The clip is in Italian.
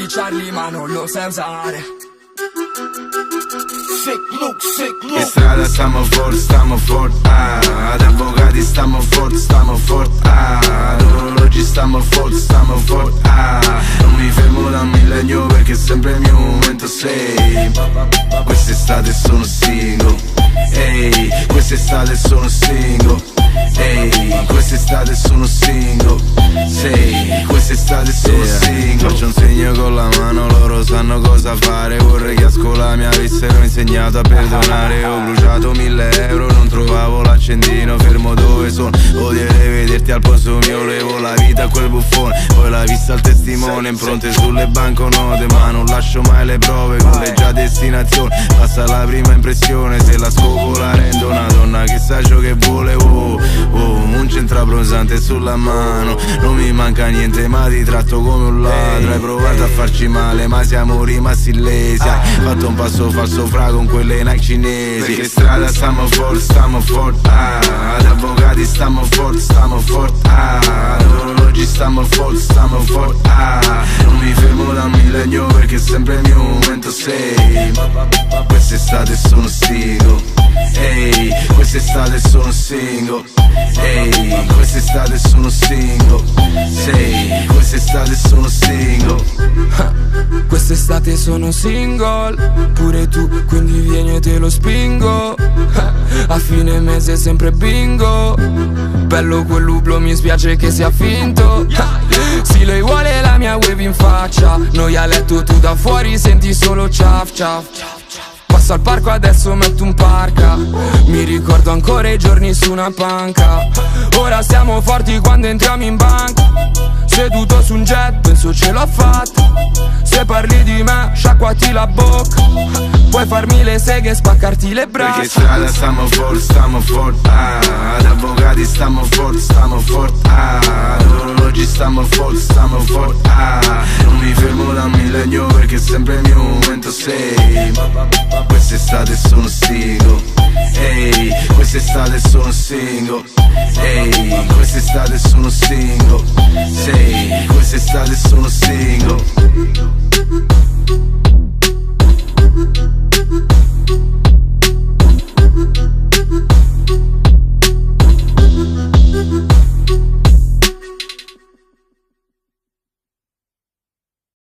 chiamarti Charlie ma non lo sai usare. Sick Luke. In strada stiamo forte, ad avvocati stiamo forte, ad orologi stiamo forte, non mi fermo da un millennio perché sempre il mio momento sei. Quest'estate sono single, ehi, quest'estate sono single, ehi, quest'estate sono single, sei, quest'estate sono single. Faccio un segno con la mano, loro sanno cosa fare. Vorrei che a scuola mi avessero insegnato a perdonare. Ho bruciato 1.000 euro, non trovavo l'accendino. Fermo dove sono, odierei vederti al posto mio. Levo la vita a quel buffone, poi la vista al testimone. Impronte sulle banconote, ma non lascio mai le prove. Con le già destinazione, passa la prima impressione. Se la scopo la rendo una donna che sa ciò che vuole. Un centraprosante sulla mano, non mi manca niente ma ti tratto come un ladro. Hai provato a farci male ma siamo rimasti illesi. Hai fatto un passo falso fra con quelle Nike cinesi. Perché strada stiamo forte, ad avvocati stiamo forte, ad orologi stiamo forte, non mi fermo da un millennio perché sempre il mio momento sei. Quest'estate sono single, ehi, quest'estate sono single, ehi, quest'estate sono single, sei, quest'estate sono single. Quest'estate sono single, pure tu, quindi vieni e te lo spingo. A fine mese sempre bingo. Bello quell'ublo, mi spiace che sia finto. Sì, lei vuole la mia wave in faccia. Noi a letto, tu da fuori senti solo ciaf ciaf. Passo al parco, adesso metto un parca. Mi ricordo ancora i giorni su una panca. Ora siamo forti quando entriamo in banca. Seduto su un jet, penso ce l'ho fatta. Se parli di me, sciacquati la bocca. Puoi farmi le seghe e spaccarti le braccia. Perché strada stiamo forte, ad avvocati stiamo forte, ad orologi stiamo forte, non mi fermo da un millennio perché sempre il mio momento sei. Quest'estate sono single, ehi, quest'estate sono single, ehi, quest'estate sono single.